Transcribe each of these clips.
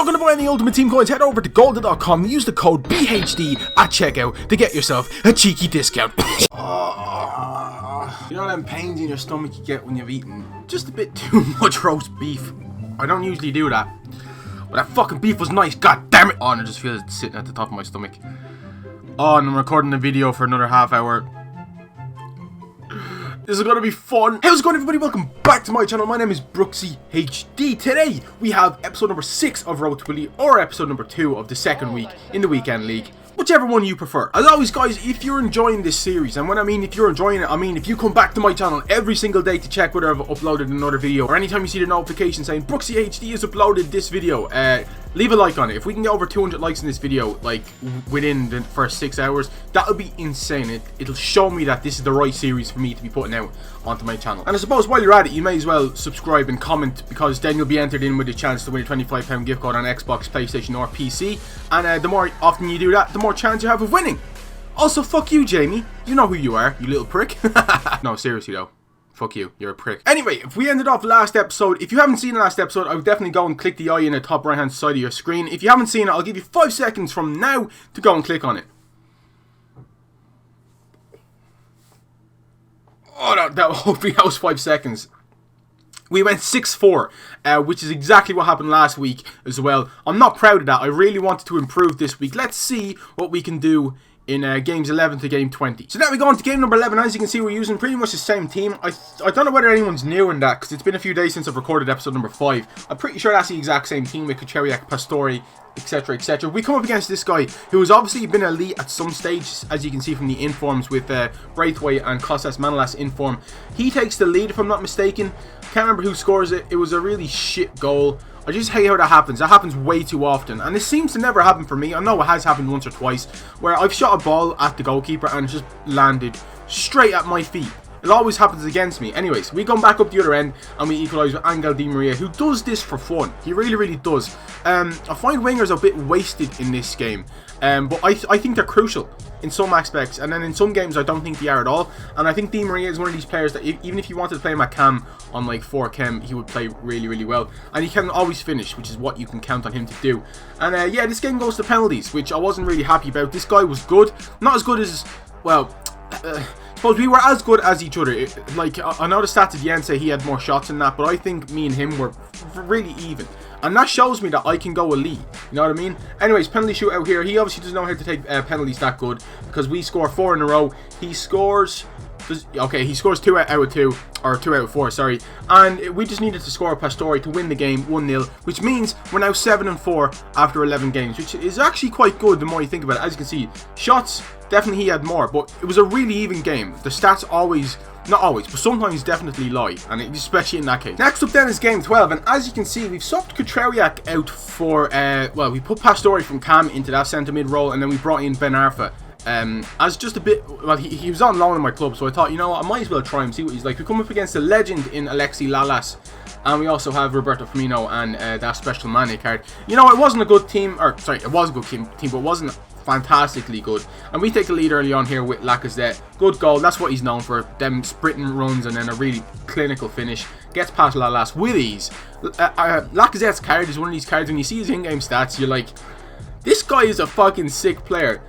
Looking to buy any Ultimate Team coins, head over to golden.com, use the code BHD at checkout to get yourself a cheeky discount. You know them pains in your stomach you get when you've eaten just a bit too much roast beef? I don't usually do that, but that fucking beef was nice, god damn it! Oh, and I just feel it sitting at the top of my stomach. Oh, and I'm recording a video for another half hour. This is going to be fun. How's it going, everybody? Welcome back to my channel. My name is Brooksy HD. Today, we have episode number 6 of Road to Willie, or episode number 2 of the second week in the Weekend League. Whichever one you prefer. As always, guys, if you're enjoying this series, and when I mean if you're enjoying it, I mean if you come back to my channel every single day to check whether I've uploaded another video, or anytime you see the notification saying Brooksy HD has uploaded this video, leave a like on it. If we can get over 200 likes in this video, like, within the first 6 hours, that'll be insane. It'll show me that this is the right series for me to be putting out onto my channel. And I suppose while you're at it, you may as well subscribe and comment, because then you'll be entered in with a chance to win a £25 gift card on Xbox, PlayStation or PC. And the more often you do that, the more chance you have of winning. Also, fuck you, Jamie. You know who you are, you little prick. No, seriously though. Fuck you, you're a prick. Anyway, if we ended off last episode, if you haven't seen the last episode, I would definitely go and click the eye in the top right hand side of your screen. If you haven't seen it, I'll give you 5 seconds from now to go and click on it. Oh, hopefully that was 5 seconds. We went 6-4, which is exactly what happened last week as well. I'm not proud of that. I really wanted to improve this week. Let's see what we can do in games 11 to game 20. So now we go on to game number 11. As you can see, we're using pretty much the same team. I don't know whether anyone's new in that, because it's been a few days since I've recorded episode number 5. I'm pretty sure that's the exact same team with Kucheriak, Pastore, etc, etc. We come up against this guy who has obviously been elite at some stage, as you can see from the informs with Braithwaite and Kostas Manolas inform. He takes the lead, if I'm not mistaken. Can't remember who scores it. It was a really shit goal. I just hate how that happens. That happens way too often, and this seems to never happen for me. I know it has happened once or twice, where I've shot a ball at the goalkeeper and just landed straight at my feet. It always happens against me. Anyways, we come back up the other end and we equalise with Angel Di Maria, who does this for fun. He really, really does. I find wingers a bit wasted in this game, but I think they're crucial in some aspects, and then in some games I don't think they are at all. And I think Di Maria is one of these players that even if you wanted to play him at cam on like 4 chem, he would play really, really well, and he can always finish, which is what you can count on him to do. And yeah, this game goes to penalties, which I wasn't really happy about. This guy was good, not as good as, well, suppose we were as good as each other. Like, I know the stats at the end say he had more shots than that, but I think me and him were really even. And that shows me that I can go elite. You know what I mean? Anyways, penalty shootout here. He obviously doesn't know how to take penalties that good, because we score 4 in a row. He scores... Okay, he scores 2 out of 2, or 2 out of 4, sorry. And we just needed to score a Pastore to win the game 1-0, which means we're now 7-4 after 11 games, which is actually quite good the more you think about it. As you can see, shots, definitely he had more, but it was a really even game. The stats always... Not always, but sometimes definitely lie, and especially in that case. Next up then is game 12, and as you can see, we've swapped Kucheriak out for, well, we put Pastore from cam into that centre mid role, and then we brought in Ben Arfa as just a bit, well, he was on loan in my club, so I thought, you know what, I might as well try him, see what he's like. We come up against a legend in Alexi Lalas, and we also have Roberto Firmino and that special Mane card. You know, it wasn't a good team, or sorry, it was a good team, but it wasn't fantastically good. And we take the lead early on here with Lacazette. Good goal, that's what he's known for, them sprinting runs and then a really clinical finish. Gets past Lalas with ease. Lacazette's card is one of these cards, when you see his in-game stats, you're like, this guy is a fucking sick player.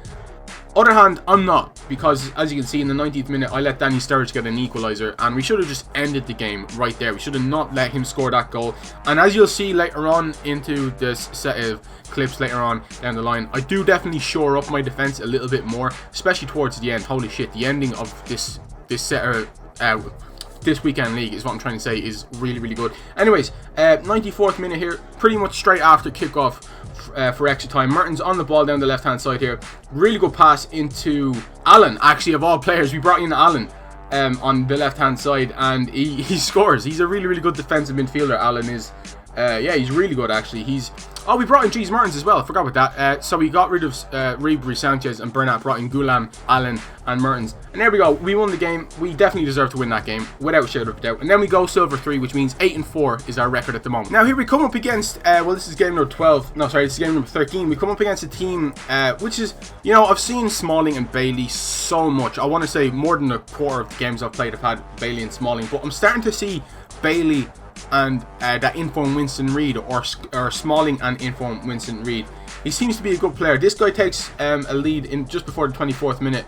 Other hand, I'm not, because as you can see in the 90th minute, I let Danny Sturridge get an equaliser, and we should have just ended the game right there. We should have not let him score that goal. And as you'll see later on into this set of clips later on down the line, I do definitely shore up my defence a little bit more, especially towards the end. Holy shit, the ending of this set this weekend league is what I'm trying to say is really, really good. Anyways, 94th minute here, pretty much straight after kickoff for extra time. Mertens on the ball down the left hand side here. Really good pass into Allen, actually, of all players. We brought in Allen on the left hand side, and he scores. He's a really, really good defensive midfielder, Allen is. Yeah, he's really good actually. Oh, we brought in Dries Mertens as well. I forgot about that. So we got rid of Ribery, Sanchez and Bernat, brought in Gulam, Allen and Mertens. And there we go. We won the game. We definitely deserve to win that game, without a shadow of a doubt. And then we go silver 3, which means 8-4 is our record at the moment. Now here we come up against, well, this is game number 12. No, sorry, this is game number 13. We come up against a team, which is, you know, I've seen Smalling and Bailey so much. I want to say more than a quarter of the games I've played have had Bailey and Smalling. But I'm starting to see Bailey and that informed Winston Reid, or Smalling and informed Winston Reid. He seems to be a good player. This guy takes a lead in just before the 24th minute.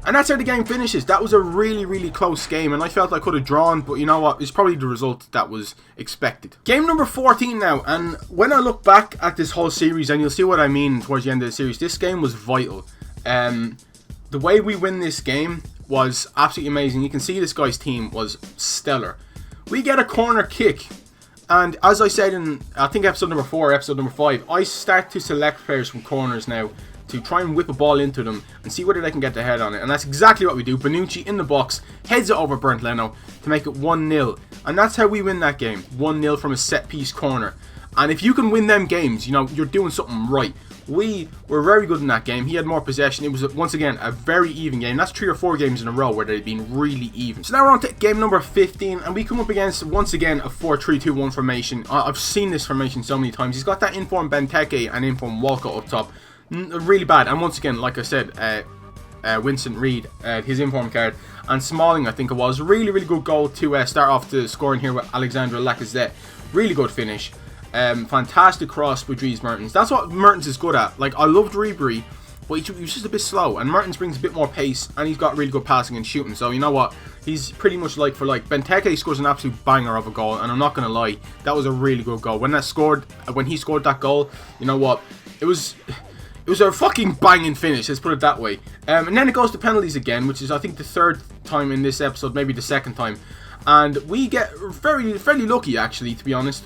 And that's how the game finishes. That was a really, really close game, and I felt I could have drawn, but you know what? It's probably the result that was expected. Game number 14 now, and when I look back at this whole series, and you'll see what I mean towards the end of the series, this game was vital. The way we win this game was absolutely amazing. You can see this guy's team was stellar. We get a corner kick, and as I said in, I think episode number 4, episode number 5, I start to select players from corners now to try and whip a ball into them and see whether they can get their head on it. And that's exactly what we do. Bonucci in the box, heads it over Bernd Leno to make it 1-0. And that's how we win that game, 1-0 from a set-piece corner. And if you can win them games, you know, you're doing something right. We were very good in that game. He had more possession. It was, once again, a very even game. That's 3 or 4 games in a row where they've been really even. So now we're on to game number 15, and we come up against, once again, a 4-3-2-1 formation. I've seen this formation so many times. He's got that informed Benteke and informed Walcott up top. Really bad. And once again, like I said, Winston Reid, his inform card, and Smalling, I think it was, really, really good goal to start off the scoring here with Alexandre Lacazette. Really good finish. Fantastic cross with Dries Mertens. That's what Mertens is good at. Like, I loved Ribery, but he was just a bit slow, and Mertens brings a bit more pace, and he's got really good passing and shooting. So you know what, he's pretty much like for like. Benteke scores an absolute banger of a goal, and I'm not gonna lie, that was a really good goal. When he scored that goal, you know what, it was a fucking banging finish, let's put it that way. And then it goes to penalties again, which is I think the 3rd time in this episode, maybe the 2nd time, and we get fairly lucky actually, to be honest.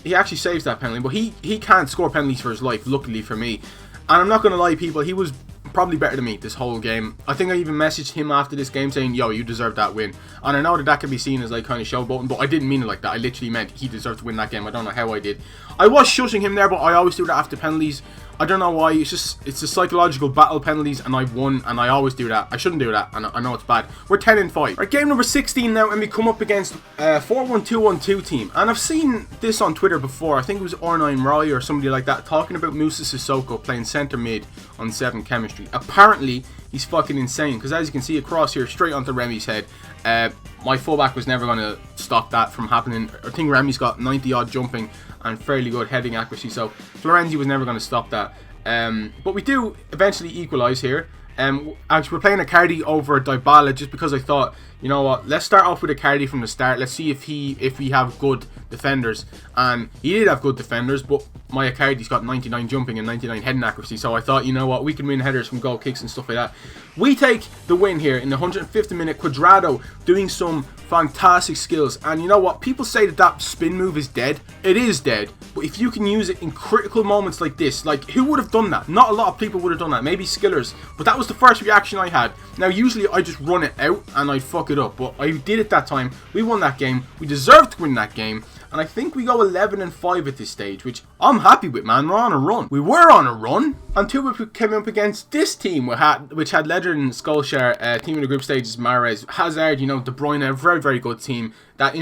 He actually saves that penalty, but he can't score penalties for his life, luckily for me. And I'm not going to lie, people, he was probably better than me this whole game. I think I even messaged him after this game saying, yo, you deserve that win. And I know that can be seen as like kind of showboating, but I didn't mean it like that. I literally meant he deserved to win that game. I don't know how I did. I was shushing him there, but I always do that after penalties. I don't know why. It's a psychological battle, penalties, and I've won, and I always do that. I shouldn't do that, and I know it's bad. We're 10-5. Right, game number 16 now, and we come up against a 4-1-2-1-2 team. And I've seen this on Twitter before. I think it was R9 Roy or somebody like that talking about Musa Sissoko playing centre mid on 7 chemistry. Apparently, he's fucking insane, because as you can see across here, straight onto Remy's head. My fullback was never going to stop that from happening. I think Remy's got 90 odd jumping and fairly good heading accuracy, so Florenzi was never going to stop that. But we do eventually equalise here. Actually, we're playing Icardi over Dybala just because I thought, you know what, let's start off with Icardi from the start. Let's see if we have good defenders. And he did have good defenders, but my Icardi's got 99 jumping and 99 heading accuracy, so I thought, you know what, we can win headers from goal kicks and stuff like that. We take the win here in the 150th minute. Cuadrado doing some fantastic skills, and you know what, people say that spin move is dead. It is dead, but if you can use it in critical moments like this, like, who would have done that? Not a lot of people would have done that, maybe Skillers, but that was the first reaction I had. Now usually I just run it out and I fuck it up, but I did it that time. We won that game, we deserved to win that game, and I think we go 11-5 at this stage, which I'm happy with, man. We're on a run. We were on a run until we came up against this team, which had Ledger and Solskjaer. Team in the group stage is Mahrez, Hazard, you know, De Bruyne, a very, very good team. That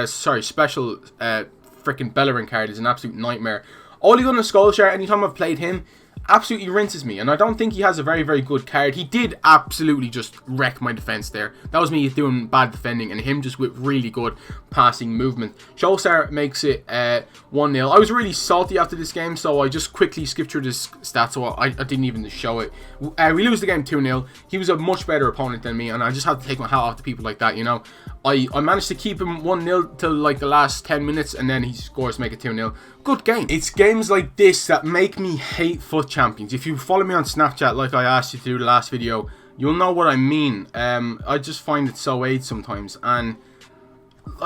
special freaking Bellerin card is an absolute nightmare. Ole Gunnar Solskjaer, anytime I've played him, absolutely rinses me, and I don't think he has a very, very good card. He did absolutely just wreck my defense there. That was me doing bad defending, and him just with really good passing movement. Solskjaer makes it 1-0. I was really salty after this game, so I just quickly skipped through this stats, so I didn't even show it. We lose the game 2-0. He was a much better opponent than me, and I just had to take my hat off to people like that, you know. I managed to keep him 1-0 till like the last 10 minutes, and then he scores to make it 2-0. Good game. It's games like this that make me hate FUT Champions. If you follow me on Snapchat like I asked you to do the last video, you'll know what I mean. I just find it so AIDS sometimes, and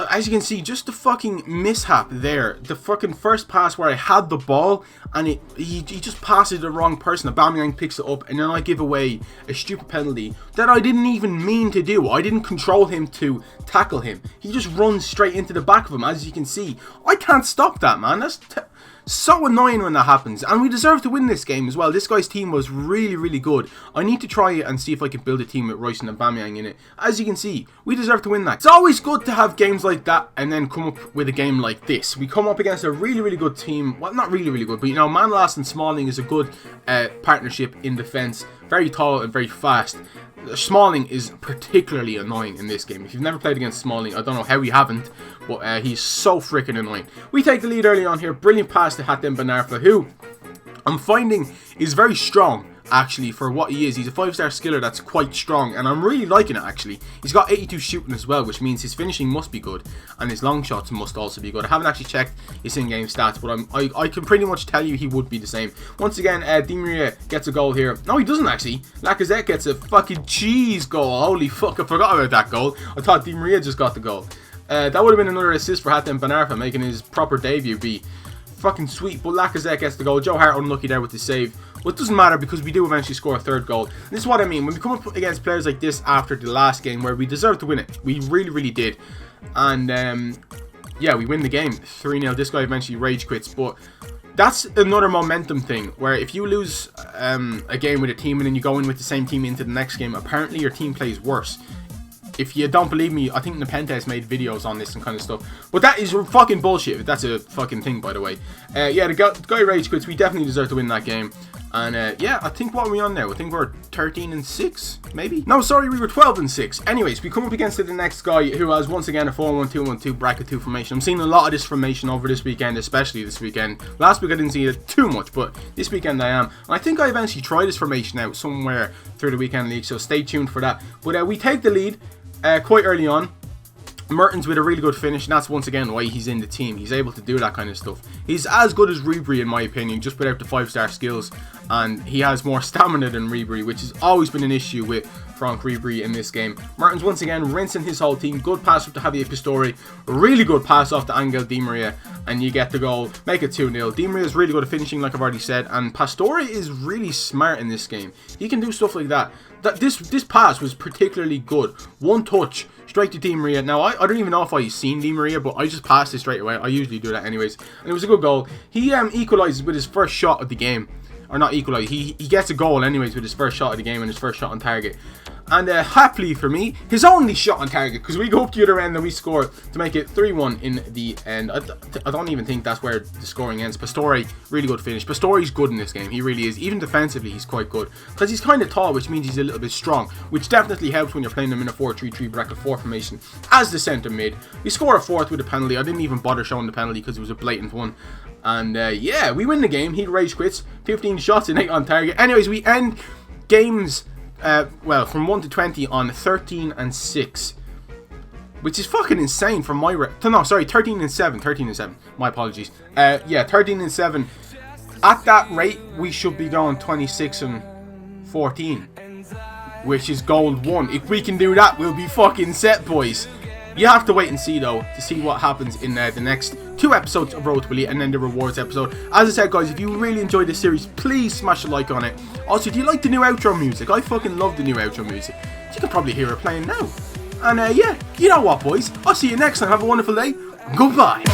as you can see, just the fucking mishap there. The fucking first pass where I had the ball and he just passes the wrong person. Aubameyang picks it up, and then I give away a stupid penalty that I didn't even mean to do. I didn't control him to tackle him. He just runs straight into the back of him, as you can see. I can't stop that, man. That's so annoying when that happens, and we deserve to win this game as well. This guy's team was really, really good. I need to try it and see if I can build a team with Royce and Aubameyang in it. As you can see, we deserve to win that. It's always good to have games like that and then come up with a game like this. We come up against a really, really good team. Well, not really, really good, but you know, Manlas and Smalling is a good partnership in defence. Very tall and very fast. Smalling is particularly annoying in this game. If you've never played against Smalling, I don't know how you haven't, but he's so freaking annoying. We take the lead early on here. Brilliant pass to Hatem Ben Arfa, who I'm finding is very strong, actually, for what he is. He's a 5-star skiller that's quite strong, and I'm really liking it, actually. He's got 82 shooting as well, which means his finishing must be good, and his long shots must also be good. I haven't actually checked his in-game stats, but I can pretty much tell you he would be the same. Once again, Di Maria gets a goal here. No, he doesn't, actually. Lacazette gets a fucking cheese goal. Holy fuck, I forgot about that goal. I thought Di Maria just got the goal. That would have been another assist for Hatem Ben Arfa, making his proper debut be fucking sweet, but Lacazette gets the goal. Joe Hart unlucky there with the save. But it doesn't matter because we do eventually score a third goal. And this is what I mean. When we come up against players like this after the last game where we deserved to win it. We really, really did. And, yeah, we win the game. 3-0. This guy eventually rage quits. But that's another momentum thing where if you lose a game with a team and then you go in with the same team into the next game, apparently your team plays worse. If you don't believe me, I think Nepenthe has made videos on this and kind of stuff. But that is fucking bullshit. That's a fucking thing, by the way. Yeah, the guy rage quits. We definitely deserve to win that game. And yeah, I think what are we on now? I think we're 13-6, maybe? No, sorry, we were 12-6. Anyways, we come up against the next guy who has once again a 4-1-2-1-2 bracket 2 formation. I'm seeing a lot of this formation over this weekend, especially this weekend. Last week I didn't see it too much, but this weekend I am. And I think I eventually try this formation out somewhere through the weekend league, so stay tuned for that. But we take the lead quite early on. Mertens with a really good finish, and that's once again why he's in the team. He's able to do that kind of stuff. He's as good as Ribery in my opinion, just without the 5-star skills, and he has more stamina than Ribery, which has always been an issue with Franck Ribery in this game. Mertens once again rinsing his whole team. Good pass up to Javier Pastore, really good pass off to Angel Di Maria, and you get the goal, make it 2-0. Di Maria is really good at finishing, like I've already said, and Pastore is really smart in this game. He can do stuff like that. This pass was particularly good. One touch straight to Di Maria. Now, I don't even know if I've seen Di Maria, but I just passed it straight away. I usually do that anyways. And it was a good goal. He equalises with his first shot of the game. Or not equalise. He gets a goal anyways with his first shot of the game and his first shot on target. And happily for me, his only shot on target, because we go up the other end and we score to make it 3-1 in the end. I don't even think that's where the scoring ends. Pastore, really good finish. Pastore's good in this game. He really is. Even defensively, he's quite good. Because he's kind of tall, which means he's a little bit strong, which definitely helps when you're playing him in a 4-3-3 bracket 4 formation as the centre mid. We score a fourth with a penalty. I didn't even bother showing the penalty because it was a blatant one. And yeah, we win the game. He rage quits. 15 shots and 8 on target. Anyways, we end games, well, from 1 to 20 on 13-6. Which is fucking insane from my... No, sorry, 13-7. 13-7. My apologies. Yeah, 13-7. At that rate, we should be going 26-14. Which is gold 1. If we can do that, we'll be fucking set, boys. You have to wait and see, though, to see what happens in the next 2 episodes of Road to Elite and then the rewards episode. As I said, guys, if you really enjoyed this series, please smash a like on it. Also, do you like the new outro music? I fucking love the new outro music. You can probably hear it playing now. And yeah, you know what, boys? I'll see you next time. Have a wonderful day. Goodbye.